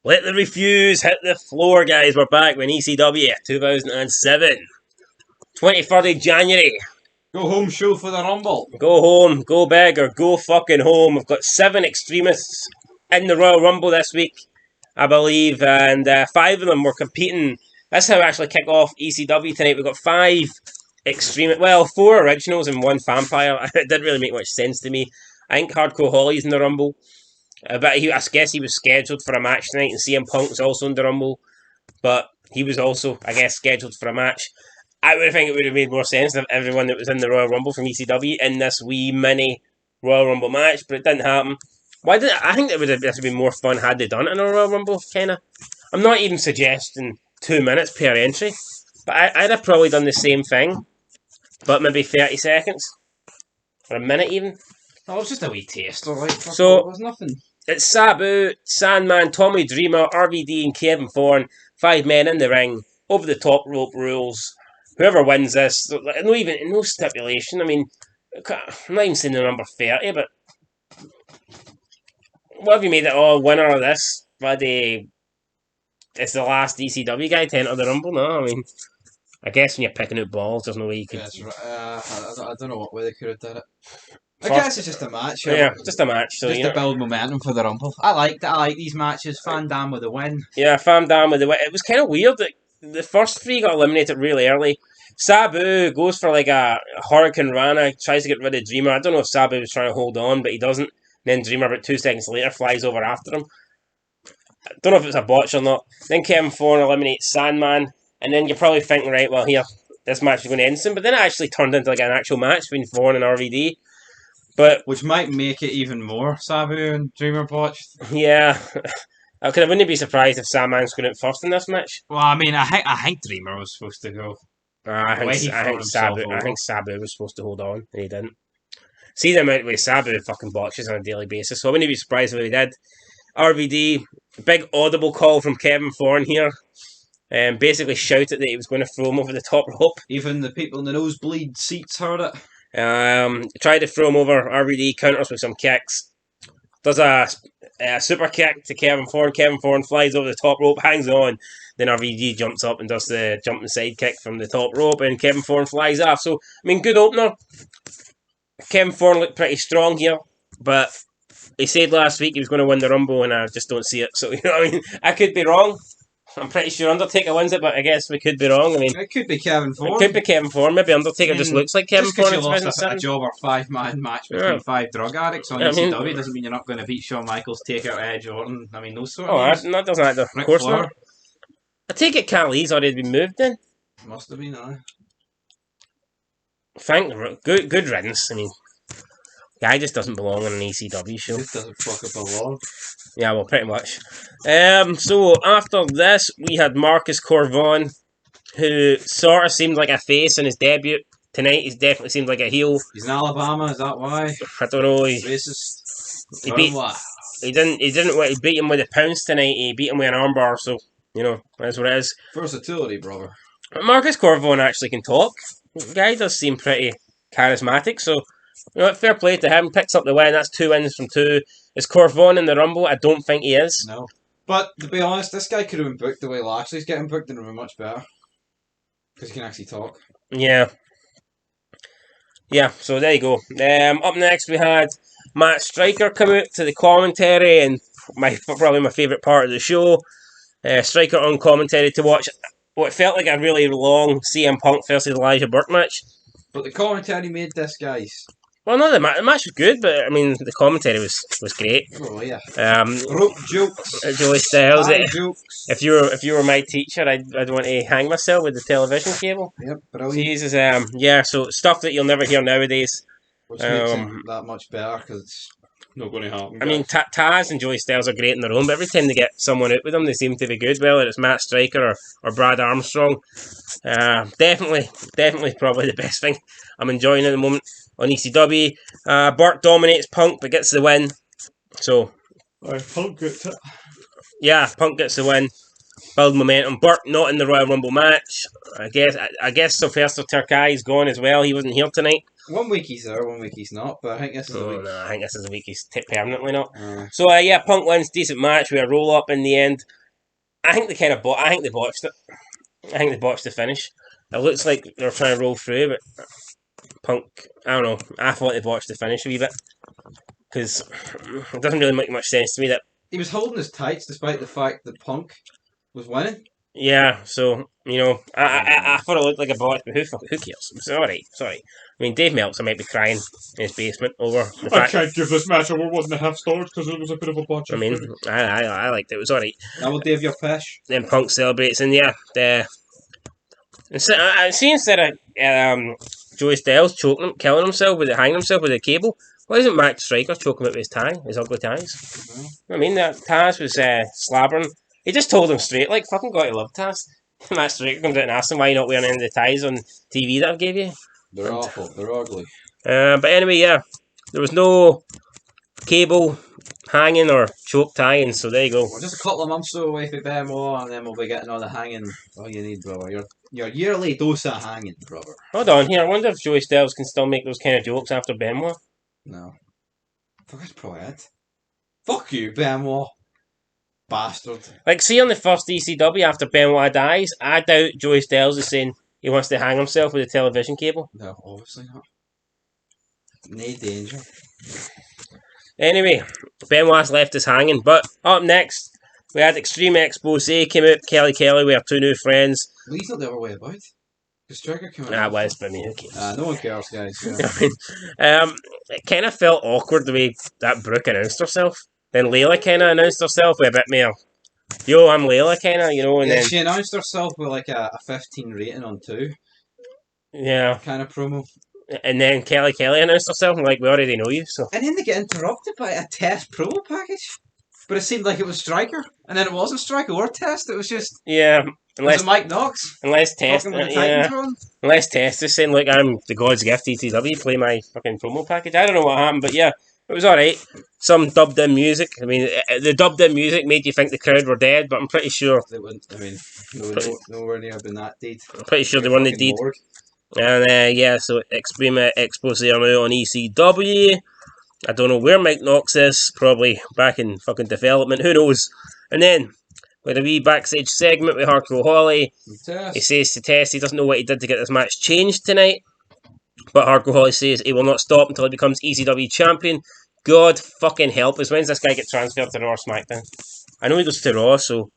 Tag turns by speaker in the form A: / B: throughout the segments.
A: Let the refuse hit the floor, guys. We're back with ECW 2007. 23rd of January.
B: Go home show for the Rumble.
A: Go home, go big, or go fucking home. We've got 7 extremists in the Royal Rumble this week, I believe, and 5 of them were competing. That's how we actually kick off ECW tonight. We've got 5 extremists, well, 4 originals and 1 vampire. It didn't really make much sense to me. I think Hardcore Holly's in the Rumble. But I guess he was scheduled for a match tonight, and CM Punk was also in the Rumble. But he was also, I guess, scheduled for a match. I would think it would have made more sense if everyone that was in the Royal Rumble from ECW in this wee mini Royal Rumble match, but it didn't happen. I think it would have been more fun had they done it in a Royal Rumble, kind of. I'm not even suggesting 2 minutes per entry, but I'd have probably done the same thing, but maybe 30 seconds. Or a minute even.
B: Oh, it was just a wee taster, like.
A: So,
B: it was nothing.
A: It's Sabu, Sandman, Tommy Dreamer, RVD and Kevin Thorne. 5 men in the ring. Over the top rope rules. Whoever wins this, no stipulation. I mean, I'm not even saying the number 30, but what have you made it? Winner of this? Bloody, it's the last ECW guy to enter the Rumble. No, I mean, I guess when you're picking out balls, there's no way you could.
B: Yeah, that's right. I don't know what way they could have done it. I guess it's just a match.
A: Yeah, just a match. So,
B: just to build momentum for the Rumble. I like these matches. Fan Dam with the win.
A: Yeah, Fan Dam with the win. It was kind of weird that the first 3 got eliminated really early. Sabu goes for like a Hurricane Rana, tries to get rid of Dreamer. I don't know if Sabu was trying to hold on, but he doesn't. And then Dreamer, about 2 seconds later, flies over after him. I don't know if it's a botch or not. Then Kevin Thorne eliminates Sandman, and then you're probably thinking, right, well, here, this match is going to end soon. But then it actually turned into like an actual match between Thorne and RVD. But
B: which might make it even more Sabu and Dreamer botched.
A: Yeah. I wouldn't be surprised if Sandman's going out first in this match.
B: Well, I mean, I think Dreamer was supposed to go.
A: I think Sabu was supposed to hold on, and he didn't. See the amount of way Sabu fucking botches on a daily basis, so I wouldn't be surprised if he did. RVD, big audible call from Kevin Thorne here. Basically shouted that he was going to throw him over the top rope.
B: Even the people in the nosebleed seats heard it.
A: Tried to throw him over. RVD counters with some kicks. Does a super kick to Kevin Thorne. Kevin Thorne flies over the top rope, hangs on. Then RVD jumps up and does the jumping side kick from the top rope, and Kevin Thorne flies off. So, I mean, good opener. Kevin Thorne looked pretty strong here, but he said last week he was going to win the Rumble, and I just don't see it. So, you know what I mean? I could be wrong. I'm pretty sure Undertaker wins it, but I guess we could be wrong. I mean,
B: it could be Kevin Thorne.
A: It could be Kevin Thorne. Maybe Undertaker just looks like Kevin Thorne.
B: Just because you lost a job or 5-man match between 5 drug addicts on ECW doesn't mean you're not going to beat Shawn Michaels, take out Edge Orton. I mean, those sort of things.
A: That doesn't matter. Of course not. I take it Cali's already been moved then.
B: Must have been,
A: Good riddance. I mean, guy just doesn't belong on an ECW show.
B: Just doesn't fucking belong.
A: Yeah, well, pretty much. So after this, we had Marcus Corvon, who sort of seemed like a face in his debut. Tonight, he's definitely seemed like a heel.
B: He's in Alabama. Is that why?
A: I don't know.
B: Racist.
A: He beat him with a pounce tonight. He beat him with an armbar. So you know that's what it is.
B: Versatility, brother.
A: But Marcus Corvon actually can talk. The guy does seem pretty charismatic. So you know, fair play to him. Picks up the win. That's 2 wins from 2. Is Corvon in the Rumble? I don't think he is.
B: No. But to be honest, this guy could have been booked the way Lashley's getting booked and it would have been much better. Because he can actually talk.
A: Yeah. Yeah, so there you go. Up next we had Matt Striker come out to the commentary, and probably my favourite part of the show. Striker on commentary to watch what felt like a really long CM Punk versus Elijah Burke match.
B: But the commentary made this, guys.
A: Well, no, the match was good, but I mean, the commentary was great.
B: Oh yeah. Rope jokes.
A: Joey Styles.
B: Jokes.
A: If you were my teacher, I'd want to hang myself with the television cable.
B: Yep, brilliant.
A: Jesus, yeah. So stuff that you'll never hear nowadays.
B: Which makes it that much better because it's not going to happen.
A: I mean, Taz and Joey Styles are great in their own, but every time they get someone out with them, they seem to be good. Whether it's Matt Striker or Brad Armstrong, definitely, probably the best thing I'm enjoying at the moment on ECW. Burke dominates Punk, but gets the win. So,
B: Punk gets it.
A: Yeah, Punk gets the win. Build momentum. Burke not in the Royal Rumble match. I guess Sylvester Terkai's gone as well. He wasn't here tonight.
B: 1 week he's there, 1 week he's not. But I think this is a week.
A: No, I think this is a week he's permanently not. So yeah, Punk wins, decent match with a roll up in the end. I think they kind of I think they botched it. I think they botched the finish. It looks like they were trying to roll through, but Punk, I don't know. I thought they botched the finish a wee bit because it doesn't really make much sense to me that
B: he was holding his tights despite the fact that Punk was winning.
A: Yeah, so I thought it looked like a botch, but who cares? It's alright. Sorry. I mean, Dave Meltzer might be crying in his basement over the fact.
B: I can't give this match over 1.5 stars because it was a bit of a botch.
A: I mean, I liked it. It was alright.
B: Now will Dave your fish.
A: Then Punk celebrates, and yeah, I see instead of Joey Styles killing himself hanging himself with a cable. Why isn't Max Striker choking him with his tie, his ugly ties? Mm-hmm. I mean, that Taz was slabbering. He just told him straight, like, fucking got to love Taz. Max Striker comes out and asks him why you're not wearing any of the ties on TV that I gave you.
B: They're awful. They're ugly.
A: But anyway, yeah, there was no cable hanging or choke tying, so there you go.
B: We're just a couple of months away from Benoit, and then we'll be getting all the hanging. All you need, brother. Your yearly dose of hanging, brother.
A: Hold on here. I wonder if Joey Styles can still make those kind of jokes after Benoit.
B: No. Fuck, that's probably it. Fuck you, Benoit. Bastard.
A: Like, see on the first ECW after Benoit dies, I doubt Joey Styles is saying he wants to hang himself with a television cable.
B: No, obviously not. No danger.
A: Anyway, Benoit's left us hanging. But up next, we had Extreme Expose came out. Kelly we have two new friends.
B: Well, he's not the other way about. The striker came out.
A: Nah, was, but I mean, who cares?
B: No one cares, guys. Yeah.
A: I mean, it kind of felt awkward the way that Brooke announced herself. Then Layla kind of announced herself with a bit more, yo, I'm Layla, kind of, you know. And
B: yeah,
A: then
B: she announced herself with like a 15 rating on 2.
A: Yeah.
B: Kind of promo.
A: And then Kelly announced herself, and like, we already know you, so.
B: And then they get interrupted by a Test promo package. But it seemed like it was Striker. And then it wasn't Striker or Test, it was just...
A: Yeah.
B: Unless Mike Knox.
A: Unless Test. Unless Test is saying, like, I'm the God's gift ECW, play my fucking promo package. I don't know what happened, but yeah. It was alright. Some dubbed in music. I mean, the dubbed in music made you think the crowd were dead, but I'm pretty sure.
B: They wouldn't. I mean, nowhere near been that deed.
A: I'm pretty sure they weren't deed. And yeah, so Extreme Expose are now on ECW. I don't know where Mike Knox is. Probably back in fucking development. Who knows? And then, with a wee backstage segment with Hardcore Holly. He says to Test he doesn't know what he did to get this match changed tonight. But Hardcore Holly says he will not stop until he becomes ECW champion. God fucking help us. When's this guy get transferred to Raw or SmackDown? I know he goes to Raw, so...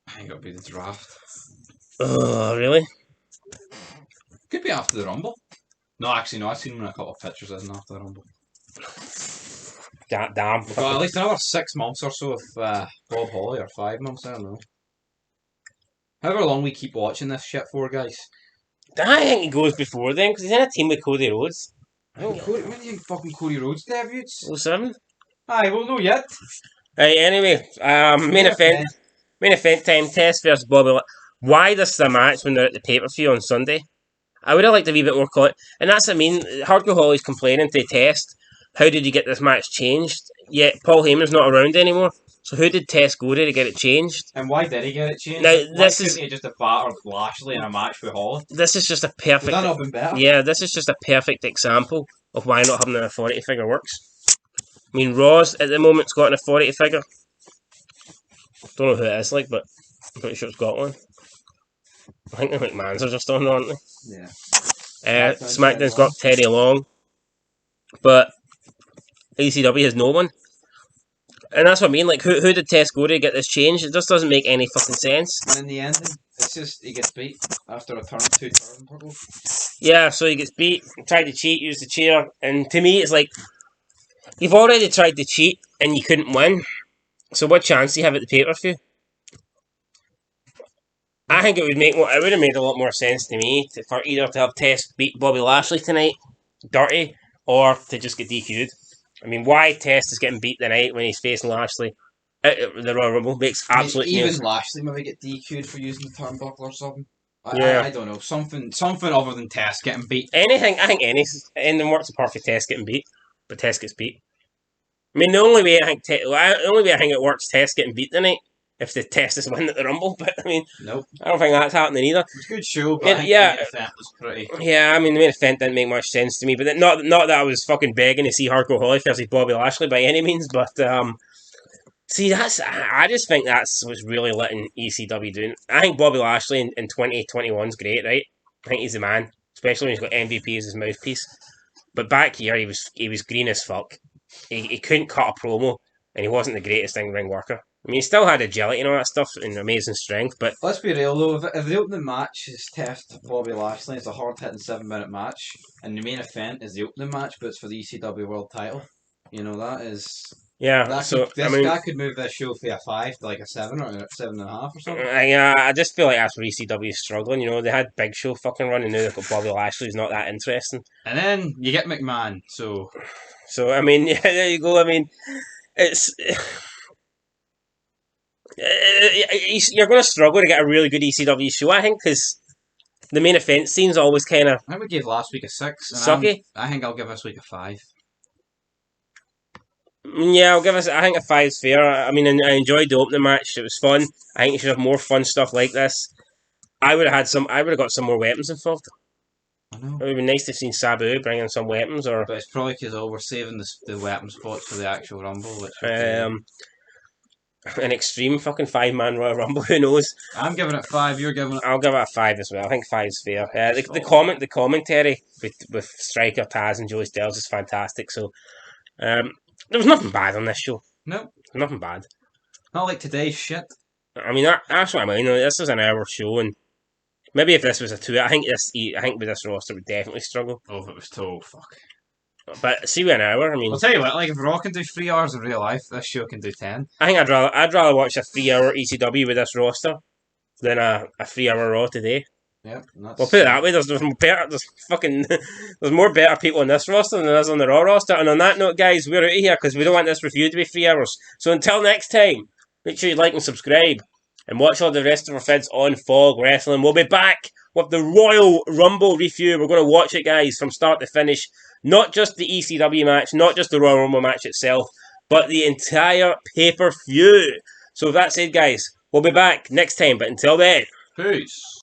B: I think it'll be the draft.
A: Oh, really?
B: Could be after the Rumble. No, actually, no. I've seen him in a couple of pictures as after the Rumble.
A: Damn.
B: We've got at least another 6 months or so of Bob Holly, or 5 months, I don't know. However long we keep watching this shit for, guys.
A: I think he goes before then, because he's in a team with Cody Rhodes.
B: When do you think fucking Cody Rhodes debuts?
A: 07?
B: Aye, we'll know yet.
A: Right, anyway, main event time, Test versus Bobby. Why this is a match when they're at the pay-per-view on Sunday? I would have liked a wee bit more and that's what I mean, Hardcore Holly's complaining to Test, how did you get this match changed? Yet Paul Heyman's not around anymore. So who did Test go to get it changed?
B: And why did he get it changed?
A: Now,
B: why couldn't he just have battered Lashley in a match with Holly?
A: This is just a perfect...
B: Would that not been better?
A: Yeah, this is just a perfect example of why not having an authority figure works. I mean, Raw's at the moment's got an authority figure. Don't know who it is, like, but I'm pretty sure it's got one. I think the McMahons are just on, aren't they?
B: Yeah.
A: SmackDown's got Teddy Long, but ECW has no one. And that's what I mean, like, who did Test go to get this changed? It just doesn't make any fucking sense.
B: And in the end, it's just, he gets beat after a 2 turnbuckle.
A: Yeah, so he gets beat, tried to cheat, used the chair, and to me it's like, you've already tried to cheat and you couldn't win, so what chance do you have at the pay-per-view? I think it would have made a lot more sense to me for either to have Test beat Bobby Lashley tonight, dirty, or to just get DQ'd. I mean, why Test is getting beat tonight when he's facing Lashley at the Royal Rumble makes absolutely
B: even
A: sense.
B: Lashley maybe get DQ'd for using the turnbuckle or something.
A: Yeah.
B: I don't know, something other than Test getting beat.
A: I think anything works apart from Test getting beat, but Test gets beat. I mean, the only way I think it works, Test getting beat tonight, if the Test is winning at the Rumble. But I mean,
B: nope.
A: I don't think that's happening either.
B: It was a good show, but the main event was pretty.
A: Yeah, I mean, the main event didn't make much sense to me, but not that I was fucking begging to see Hardcore Holly versus Bobby Lashley by any means, but See, I just think that's what's really letting ECW doing. I think Bobby Lashley in 2021 is great, right? I think he's the man, especially when he's got MVP as his mouthpiece. But back here, he was green as fuck. He couldn't cut a promo, and he wasn't the greatest in-ring worker. I mean, he still had agility and all that stuff and amazing strength, but
B: Let's be real though, if the opening match is Test Bobby Lashley, it's a hard hitting 7 minute match, and the main event is the opening match, but it's for the ECW World Title. You know that is
A: yeah.
B: that
A: So
B: could, this guy could move this show from a 5 to like a 7 or a 7.5 or something.
A: I just feel like that's where ECW is struggling. You know, they had Big Show fucking run, and now they've got Bobby Lashley, who's not that interesting.
B: And then you get McMahon, so
A: I mean, yeah, there you go. I mean, it's you're going to struggle to get a really good ECW show, I think, because the main event scene's always kind of
B: I think we gave last week a 6. And
A: sucky.
B: I think I'll give this week a 5.
A: Yeah, I'll give us. I think a 5's fair. I mean, I enjoyed the opening match. It was fun. I think you should have more fun stuff like this. I would have had some. I would have got some more weapons involved.
B: I know.
A: It would have been nice to have seen Sabu bring in some weapons, or
B: but it's probably because we're saving the weapon spots for the actual Rumble, which
A: an extreme fucking 5-man Royal Rumble. Who knows?
B: I'm giving it 5. You're giving it.
A: I'll give it a 5 as well. I think 5's fair. The commentary with Striker, Taz, and Joey Styles is fantastic. So there was nothing bad on this show.
B: No,
A: nothing bad.
B: Not like today's shit.
A: I mean that's what I mean. This was an hour show, and maybe if this was a 2, I think with this roster would definitely struggle.
B: Oh, if it was 2, fuck.
A: But see, with an hour, I mean,
B: I'll tell you what. Like if Raw can do 3 hours in real life, this show can do 10.
A: I think I'd rather watch a 3-hour ECW with this roster than a 3-hour Raw today.
B: Yep.
A: We'll put it that way. There's more better people on this roster than there is on the Raw roster. And on that note, guys, we're out of here because we don't want this review to be 3 hours. So until next time, make sure you like and subscribe and watch all the rest of our vids on Fog Wrestling. We'll be back with the Royal Rumble review. We're going to watch it, guys, from start to finish. Not just the ECW match, not just the Royal Rumble match itself, but the entire pay-per-view. So that's it, guys. We'll be back next time. But until then,
B: peace.